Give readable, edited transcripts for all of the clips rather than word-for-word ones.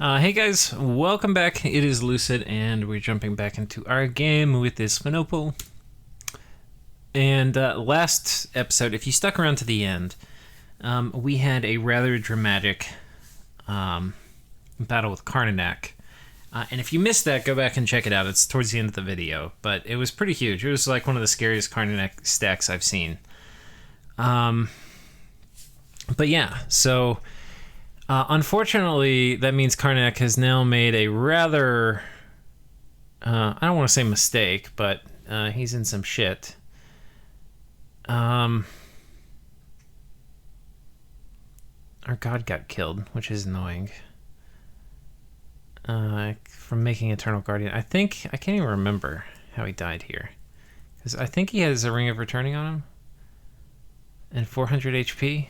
Hey guys, welcome back. It is Lucid, and we're jumping back into our game with Isphenople. And last episode, if you stuck around to the end, we had a rather dramatic battle with Karnanak. And if you missed that, go back and check it out. It's towards the end of the video. But it was pretty huge. It was like one of the scariest Karnanak stacks I've seen. But yeah, so... unfortunately, that means Karnak has now made a rather, I don't want to say mistake, but he's in some shit. Our god got killed, which is annoying. From making Eternal Guardian. I can't even remember how he died here. Because I think he has a Ring of Returning on him. And 400 HP.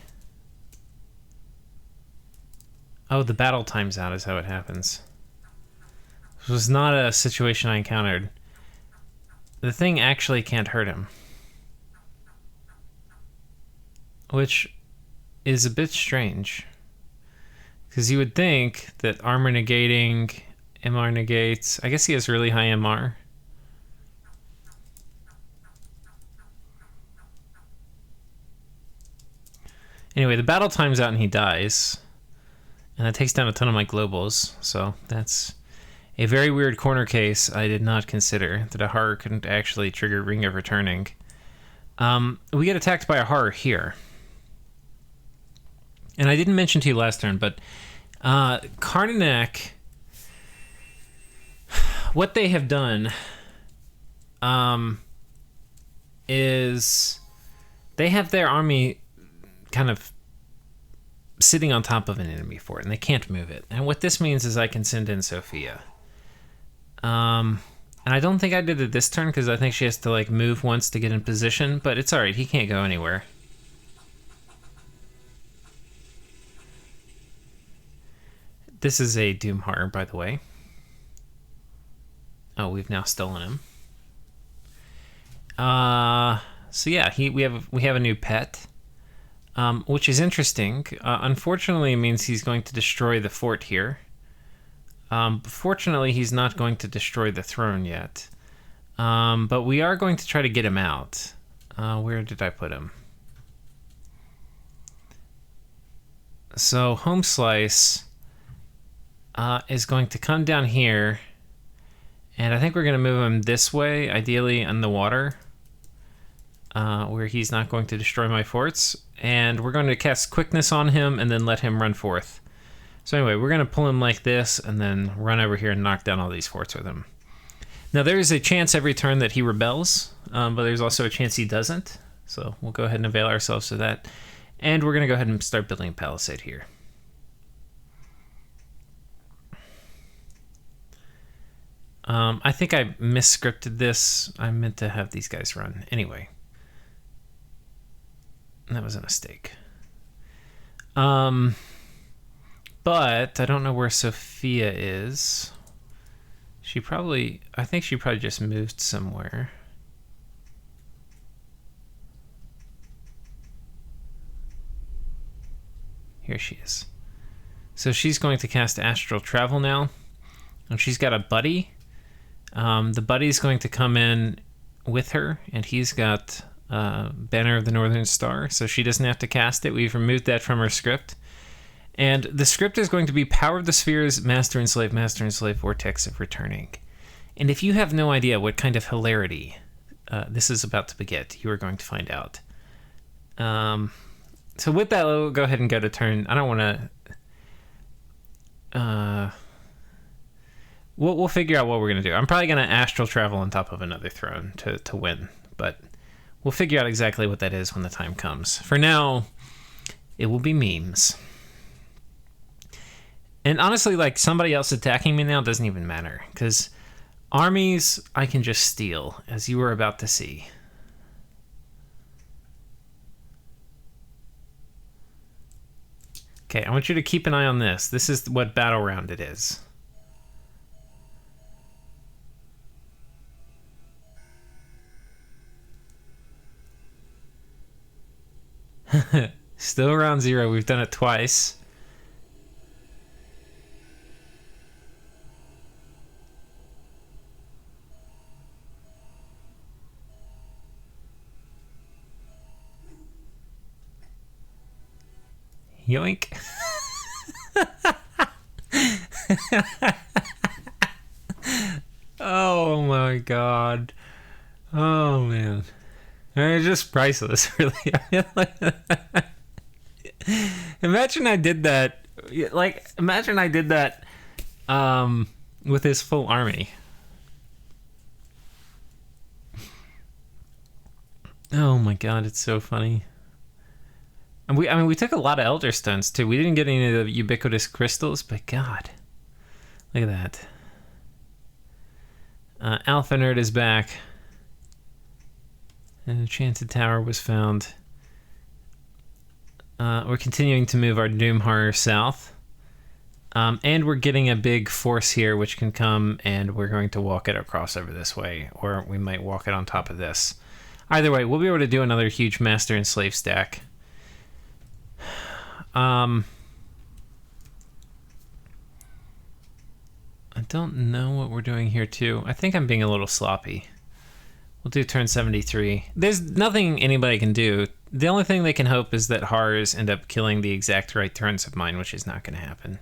Oh, the battle times out is how it happens. This was not a situation I encountered. The thing actually can't hurt him. Which is a bit strange. Because you would think that armor negating, MR negates... I guess he has really high MR. Anyway, the battle times out and he dies. And that takes down a ton of my globals, so that's a very weird corner case I did not consider, that a horror couldn't actually trigger Ring of Returning. We get attacked by a horror here. And I didn't mention to you last turn, but Karnanak, what they have done is they have their army kind of sitting on top of an enemy fort, and they can't move it. And what this means is I can send in Sophia. And I don't think I did it this turn, because I think she has to, like, move once to get in position, but it's alright, he can't go anywhere. This is a Doom Horror, by the way. Oh, we've now stolen him. So yeah, we have a new pet. Which is interesting. Unfortunately, it means he's going to destroy the fort here. Fortunately, he's not going to destroy the throne yet. But we are going to try to get him out. Where did I put him? So, Home Slice is going to come down here. And I think we're going to move him this way, ideally in the water. Where he's not going to destroy my forts. And we're going to cast Quickness on him and then let him run forth. So anyway, we're going to pull him like this and then run over here and knock down all these forts with him. Now there is a chance every turn that he rebels, but there's also a chance he doesn't. So we'll go ahead and avail ourselves of that. And we're going to go ahead and start building a palisade here. I think I misscripted this. I meant to have these guys run. Anyway. That was a mistake. But I don't know where Sophia is. I think she probably just moved somewhere. Here she is. So she's going to cast Astral Travel now. And she's got a buddy. The buddy's going to come in with her, and he's got... Banner of the Northern Star, so she doesn't have to cast it. We've removed that from her script. And the script is going to be Power of the Spheres, Master and Slave, Vortex of Returning. And if you have no idea what kind of hilarity this is about to beget, you are going to find out. So with that, we'll go ahead and go to turn. I don't want to... We'll figure out what we're going to do. I'm probably going to Astral Travel on top of another throne to win, but... We'll figure out exactly what that is when the time comes. For now, it will be memes. And honestly, like, somebody else attacking me now doesn't even matter. Because armies, I can just steal, as you were about to see. Okay, I want you to keep an eye on this. This is what battle round it is. Still around 0. We've done it twice. Yoink. Oh my god. Oh man. I mean, it's just priceless, really. Imagine I did that. Like, imagine I did that with his full army. Oh my god, it's so funny. And we took a lot of Elder Stones too. We didn't get any of the ubiquitous crystals, but god. Look at that. Alpha Nerd is back. An enchanted tower was found. We're continuing to move our Doom Horror south. And we're getting a big force here which can come, and we're going to walk it across over this way, or we might walk it on top of this. Either way, we'll be able to do another huge master and slave stack. I don't know what we're doing here too. I think I'm being a little sloppy. We'll do turn 73. There's nothing anybody can do. The only thing they can hope is that horrors end up killing the exact right turns of mine, which is not going to happen.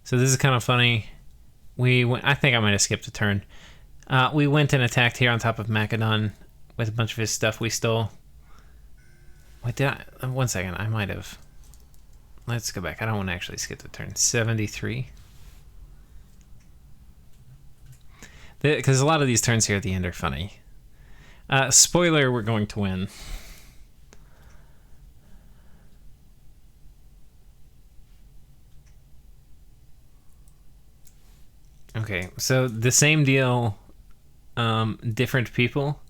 So this is kind of funny. I think I might have skipped a turn. We went and attacked here on top of Macedon with a bunch of his stuff we stole. Wait, did I? 1 second, I might have. Let's go back. I don't want to actually skip the turn. 73. Because a lot of these turns here at the end are funny. Spoiler, we're going to win. Okay, so the same deal, different people.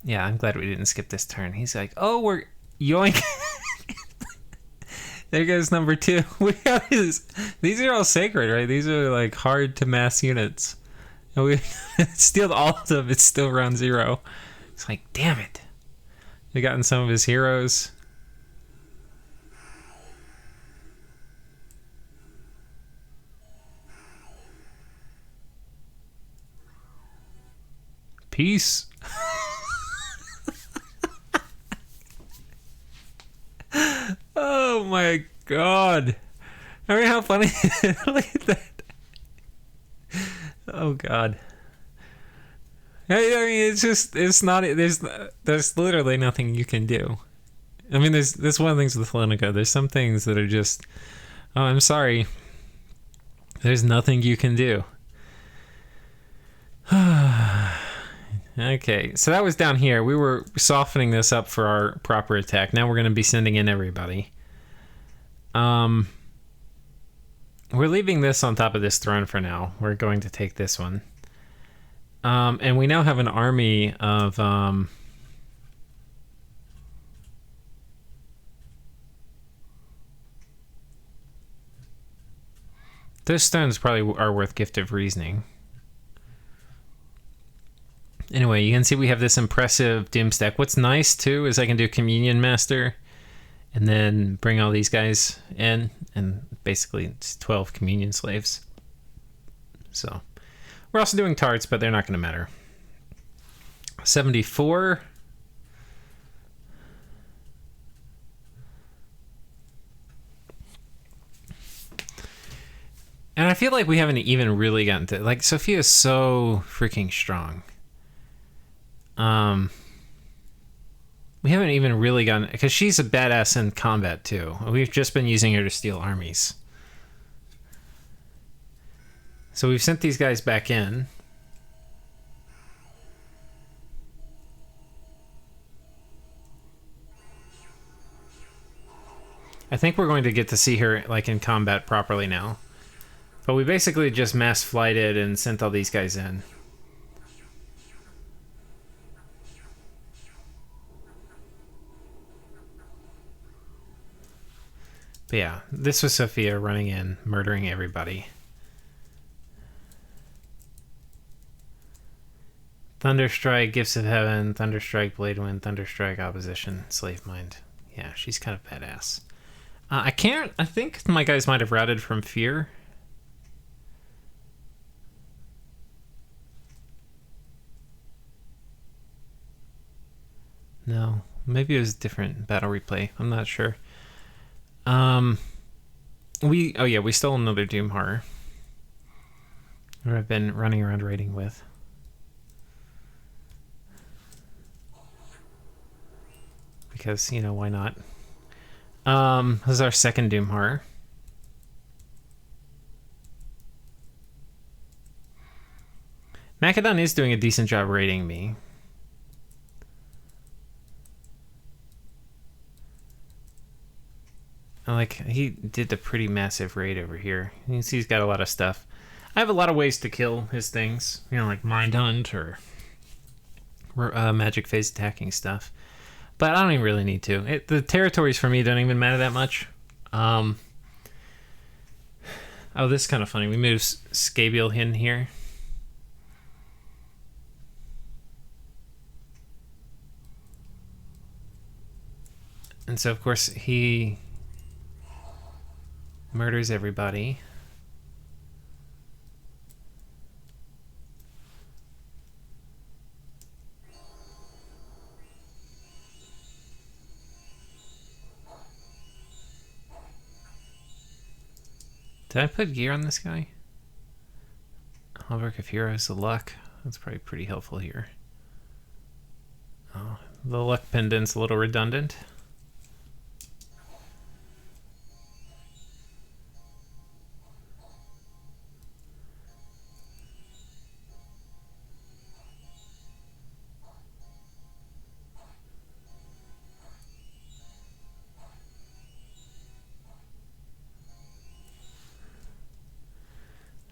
Yeah, I'm glad we didn't skip this turn. He's like, oh, we're yoink. There goes number 2. We have these are all sacred, right? These are like hard to mass units. And we steal all of them. It's still round 0. It's like, damn it. We gotten some of his heroes. Peace. Oh my god. I mean, how funny. Look at that. Oh god. I mean, it's not, there's literally nothing you can do. I mean, there's one of the things with Hellenika. There's some things that are just, oh, I'm sorry. There's nothing you can do. Okay, so that was down here. We were softening this up for our proper attack. Now we're going to be sending in everybody. We're leaving this on top of this throne for now. We're going to take this one. And we now have an army of... those stones probably are worth Gift of Reasoning. Anyway, you can see we have this impressive Doom stack. What's nice, too, is I can do Communion Master and then bring all these guys in, and basically it's 12 Communion Slaves. So, we're also doing tarts, but they're not going to matter. 74. And I feel like we haven't even really gotten to... like, Sophia is so freaking strong. We haven't even really gotten... because she's a badass in combat, too. We've just been using her to steal armies. So we've sent these guys back in. I think we're going to get to see her, like, in combat properly now. But we basically just mass flighted and sent all these guys in. But yeah, this was Sophia running in, murdering everybody. Thunderstrike, Gifts of Heaven, Thunderstrike, Blade Wind, Thunderstrike, Opposition, Slave Mind. Yeah, she's kind of badass. I can't. I think my guys might have routed from fear. No, maybe it was a different battle replay. I'm not sure. Oh yeah, we stole another Doom Horror. Who I've been running around raiding with. Because, you know, why not? This is our second Doom Horror. Macedon is doing a decent job raiding me. Like, he did a pretty massive raid over here. You can see he's got a lot of stuff. I have a lot of ways to kill his things. You know, like Mind Hunt or magic phase attacking stuff. But I don't even really need to. The territories for me don't even matter that much. Oh, this is kind of funny. We moved Scabiel in here. And so, of course, he murders everybody. Did I put gear on this guy? Hallmark of Heroes, the luck. That's probably pretty helpful here. Oh, the luck pendant's a little redundant.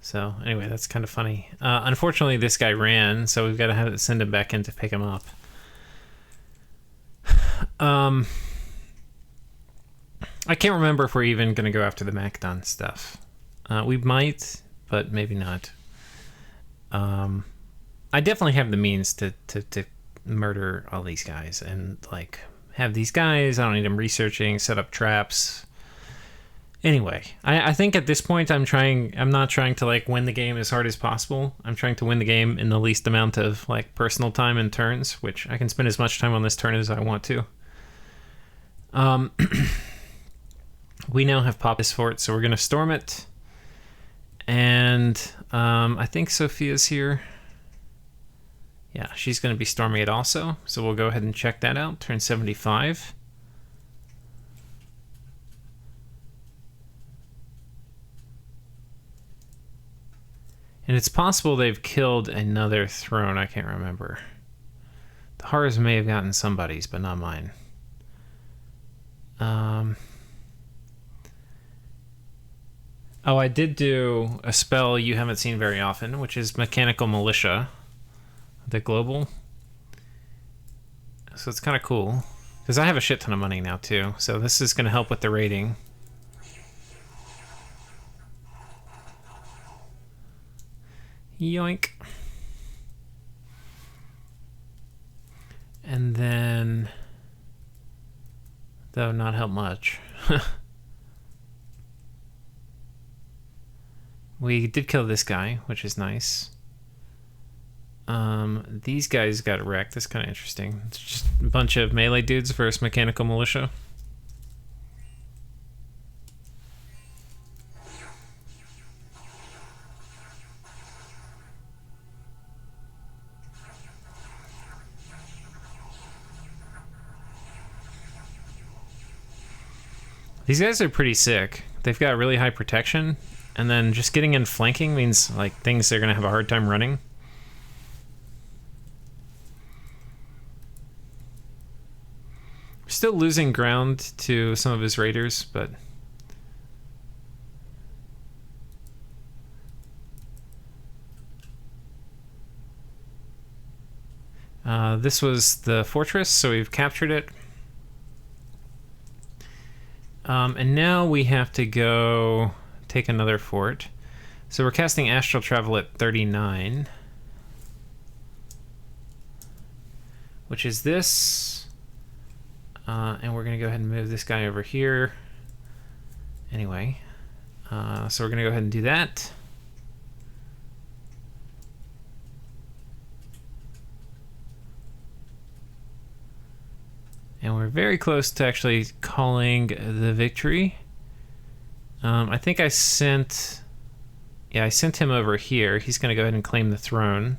So anyway, that's kind of funny. Unfortunately, this guy ran, so we've got to send him back in to pick him up. I can't remember if we're even going to go after the Macedon stuff. We might, but maybe not. I definitely have the means to murder all these guys and like have these guys. I don't need them researching, set up traps. Anyway, I think at this point I'm not trying to like win the game as hard as possible. I'm trying to win the game in the least amount of like personal time and turns, which I can spend as much time on this turn as I want to. We now have Papa's Fort, so we're gonna storm it. And I think Sophia's here. Yeah, she's gonna be storming it also. So we'll go ahead and check that out. Turn 75. And it's possible they've killed another throne. I can't remember. The horrors may have gotten somebody's, but not mine. Oh, I did do a spell you haven't seen very often, which is Mechanical Militia, the global. So it's kind of cool. Because I have a shit ton of money now, too. So this is going to help with the rating. Yoink. And then, though not help much. We did kill this guy, which is nice. These guys got wrecked. That's kind of interesting. It's just a bunch of melee dudes versus Mechanical Militia. These guys are pretty sick. They've got really high protection, and then just getting in flanking means like things they're gonna have a hard time running. We're still losing ground to some of his raiders, but this was the fortress, so we've captured it. And now we have to go take another fort. So we're casting Astral Travel at 39. Which is this. And we're going to go ahead and move this guy over here. Anyway, so we're going to go ahead and do that. And we're very close to actually calling the victory. I think I sent him over here. He's going to go ahead and claim the throne.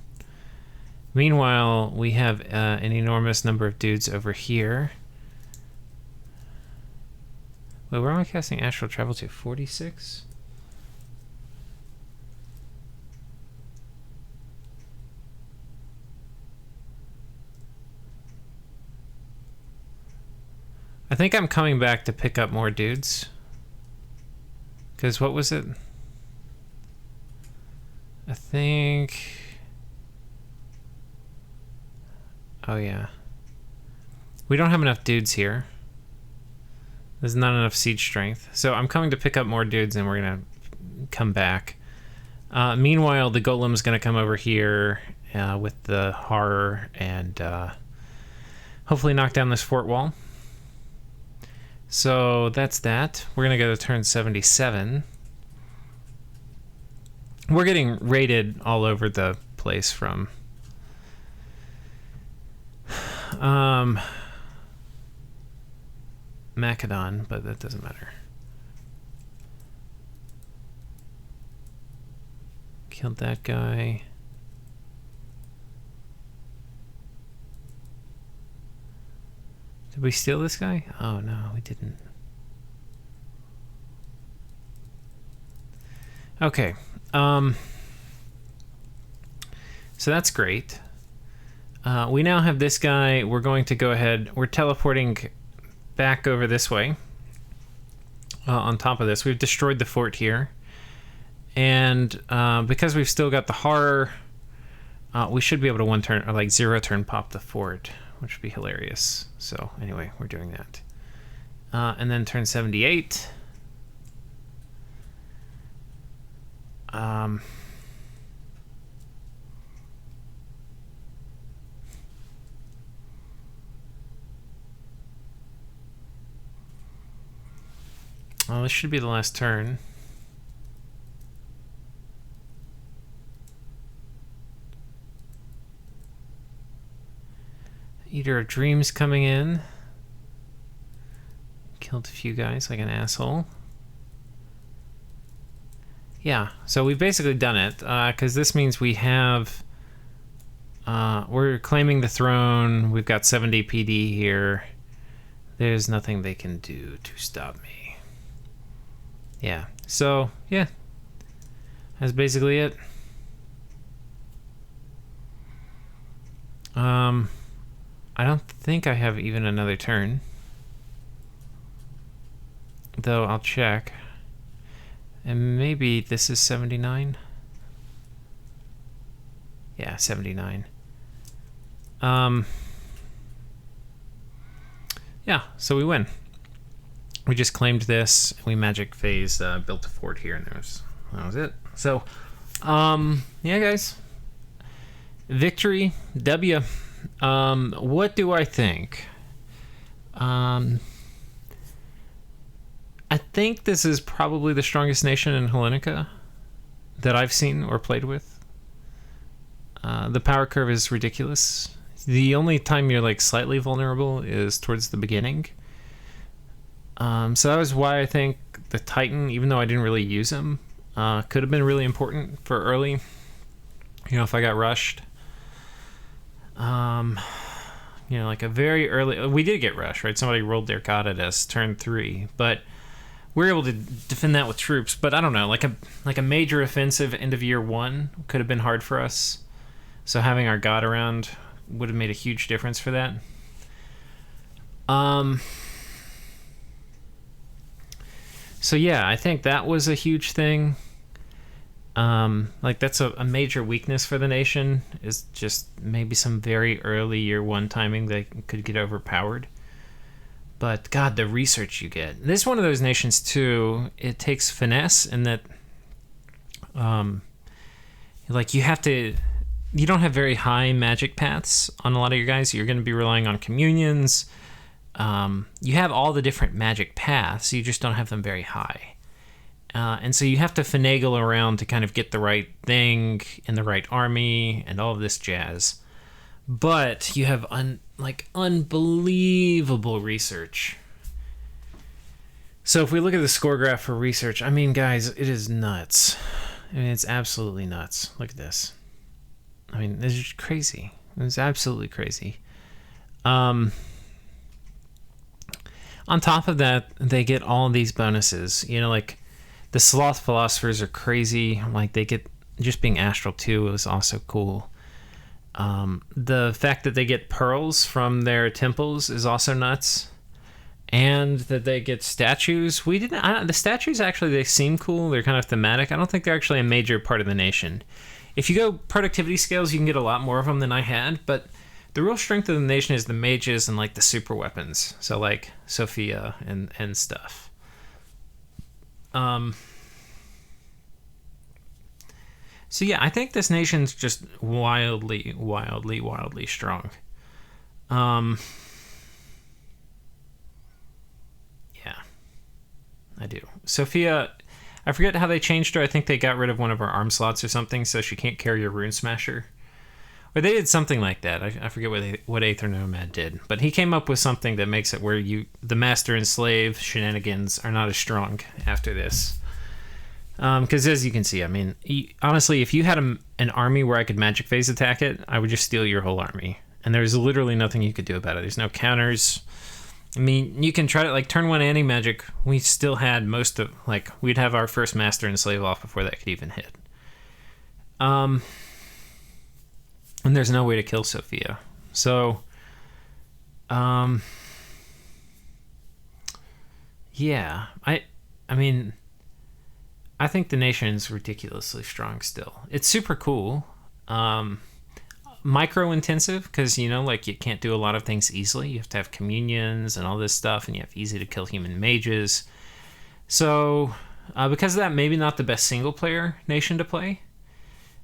Meanwhile, we have an enormous number of dudes over here. Wait, where am I casting astral travel to? 46? I think I'm coming back to pick up more dudes. Because what was it? I think... Oh yeah. We don't have enough dudes here. There's not enough siege strength. So I'm coming to pick up more dudes and we're going to come back. Meanwhile, the golem's going to come over here with the horror and hopefully knock down this fort wall. So that's that. We're going to go to turn 77. We're getting raided all over the place from Macedon, but that doesn't matter. Killed that guy. Did we steal this guy? Oh no, we didn't. Okay. So that's great. We now have this guy. We're going to go ahead. We're teleporting back over this way. On top of this, we've destroyed the fort here. And because we've still got the horror, we should be able to one turn, or like 0 turn pop the fort, which would be hilarious. So anyway, we're doing that. And then turn 78. Well, this should be the last turn. Eater of Dreams coming in. Killed a few guys like an asshole. Yeah, so we've basically done it, because this means we have... we're claiming the throne. We've got 70 PD here. There's nothing they can do to stop me. Yeah, so, yeah. That's basically it. I don't think I have even another turn. Though I'll check. And maybe this is 79? Yeah, 79. Yeah, so we win. We just claimed this. We magic phase built a fort here, and that was it. So, yeah, guys. Victory, W. What do I think? I think this is probably the strongest nation in Hellenika that I've seen or played with. The power curve is ridiculous. The only time you're like slightly vulnerable is towards the beginning. So that was why I think the Titan, even though I didn't really use him, could have been really important for early. You know, if I got rushed. You know, like a very early... We did get rushed, right? Somebody rolled their god at us turn 3, but we were able to defend that with troops. But I don't know, like a major offensive end of year 1 could have been hard for us. So having our god around would have made a huge difference for that. So yeah, I think that was a huge thing. Like that's a major weakness for the nation, is just maybe some very early year 1 timing that could get overpowered. But God, the research you get. This is one of those nations too, it takes finesse in that like you don't have very high magic paths on a lot of your guys. You're going to be relying on communions. You have all the different magic paths, you just don't have them very high. And so you have to finagle around to kind of get the right thing in the right army and all of this jazz. But you have unbelievable research. So if we look at the score graph for research, I mean, guys, it is nuts. I mean, it's absolutely nuts. Look at this. I mean, this is crazy. It's absolutely crazy. On top of that, they get all of these bonuses. You know, like the sloth philosophers are crazy. Like they get just being astral too is also cool. The fact that they get pearls from their temples is also nuts. And that they get statues. The statues actually, they seem cool. They're kind of thematic. I don't think they're actually a major part of the nation. If you go productivity scales, you can get a lot more of them than I had. But the real strength of the nation is the mages and like the super weapons. So like Sophia and stuff. So yeah, I think this nation's just wildly, wildly, wildly strong. I do. Sophia, I forget how they changed her. I think they got rid of one of her arm slots or something, so she can't carry a rune smasher. Or they did something like that. I forget what Aether Nomad did. But he came up with something that makes it where the master and slave shenanigans are not as strong after this. Because as you can see, I mean, honestly, if you had an army where I could magic phase attack it, I would just steal your whole army. And there's literally nothing you could do about it. There's no counters. I mean, you can try to, like, turn one anti-magic. We still had we'd have our first master and slave off before that could even hit. And there's no way to kill Sophia. So, yeah. I mean, I think the nation's ridiculously strong still. It's super cool. Micro-intensive, because, you know, like, you can't do a lot of things easily. You have to have communions and all this stuff, and you have easy-to-kill human mages. So, because of that, maybe not the best single-player nation to play.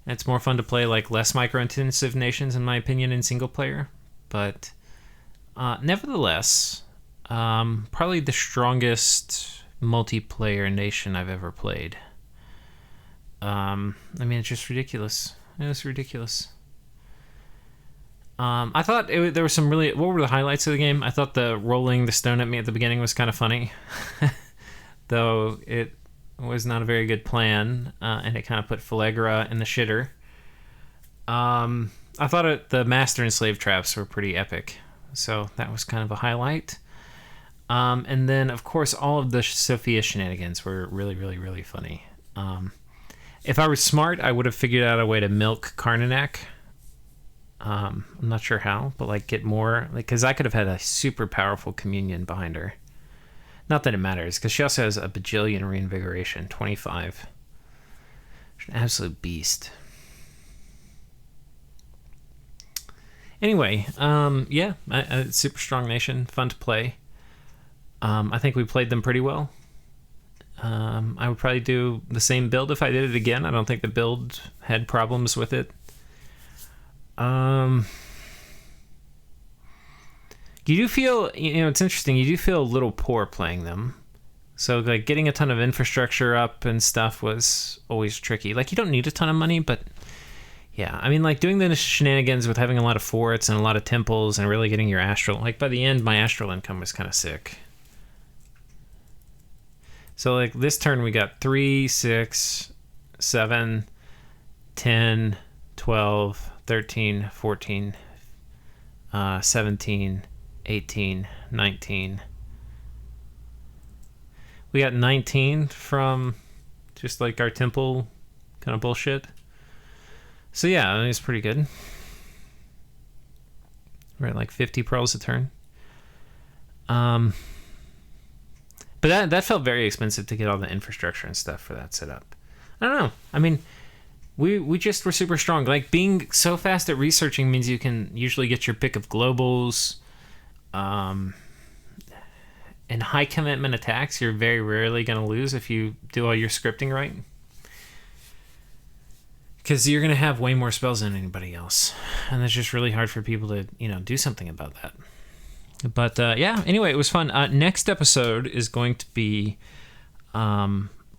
It's more fun to play, like, less micro-intensive nations, in my opinion, in single-player. But, nevertheless, probably the strongest multiplayer nation I've ever played. I mean, it's just ridiculous. It was ridiculous. I thought there was some really... What were the highlights of the game? I thought the rolling the stone at me at the beginning was kind of funny. Though it was not a very good plan, and it kind of put Phalegra in the shitter. I thought the master and slave traps were pretty epic. So that was kind of a highlight. And then, of course, all of the Sophia shenanigans were really, really, really funny. If I was smart, I would have figured out a way to milk Karnanak. I'm not sure how, but like get more, like, because I could have had a super powerful communion behind her. Not that it matters, because she also has a bajillion reinvigoration, 25. She's an absolute beast. Anyway, yeah, super strong nation, fun to play. I think we played them pretty well. I would probably do the same build if I did it again. I don't think the build had problems with it. You do feel, you know, it's interesting, you do feel a little poor playing them. So, like, getting a ton of infrastructure up and stuff was always tricky. Like, you don't need a ton of money, but yeah, I mean, like, doing the shenanigans with having a lot of forts and a lot of temples and really getting your astral, like, by the end, my astral income was kind of sick. So, like, this turn we got 3, 6, 7, 10, 12, 13, 14, 17, 18, 19. We got 19 from just like our temple kind of bullshit. So yeah, I mean, it's pretty good. We're at like 50 pearls a turn. But that felt very expensive to get all the infrastructure and stuff for that setup. I don't know. I mean, we just were super strong. Like, being so fast at researching means you can usually get your pick of globals. And high commitment attacks, you're very rarely going to lose if you do all your scripting right. Because you're going to have way more spells than anybody else. And it's just really hard for people to, you know, do something about that. But, yeah, anyway, it was fun. Next episode is going to be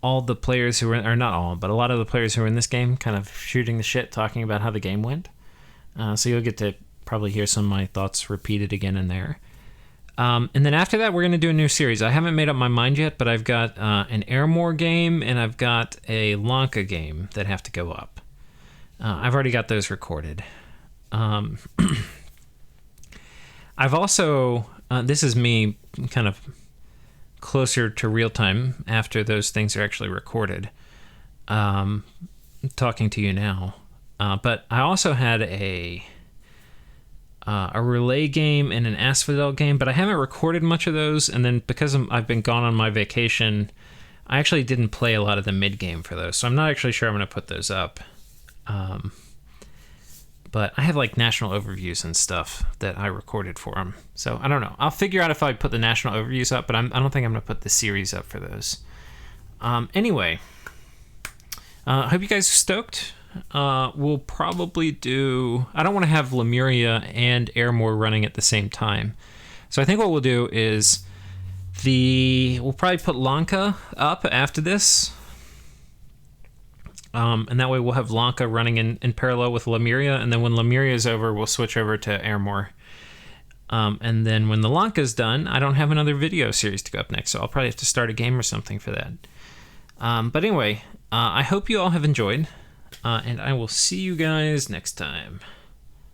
all the players who were, or not all, but a lot of the players who were in this game kind of shooting the shit, talking about how the game went. So you'll get to probably hear some of my thoughts repeated again in there. And then after that, we're going to do a new series. I haven't made up my mind yet, but I've got an Airmore game and I've got a Lanka game that have to go up. I've already got those recorded. I've also, this is me kind of closer to real time after those things are actually recorded, talking to you now. But I also had a relay game and an Isphenople game, but I haven't recorded much of those. And then because I've been gone on my vacation, I actually didn't play a lot of the mid game for those. So I'm not actually sure I'm going to put those up. But I have like national overviews and stuff that I recorded for them. So I don't know. I'll figure out if I put the national overviews up, but I don't think I'm going to put the series up for those. Anyway, I hope you guys are stoked. We'll probably do... I don't want to have Lemuria and Airmore running at the same time. So I think what we'll do is we'll probably put Lanka up after this. And that way we'll have Lanka running in parallel with Lemuria, and then when Lemuria is over, we'll switch over to Airmore. And then when the Lanka's done, I don't have another video series to go up next, so I'll probably have to start a game or something for that. But anyway, I hope you all have enjoyed, and I will see you guys next time.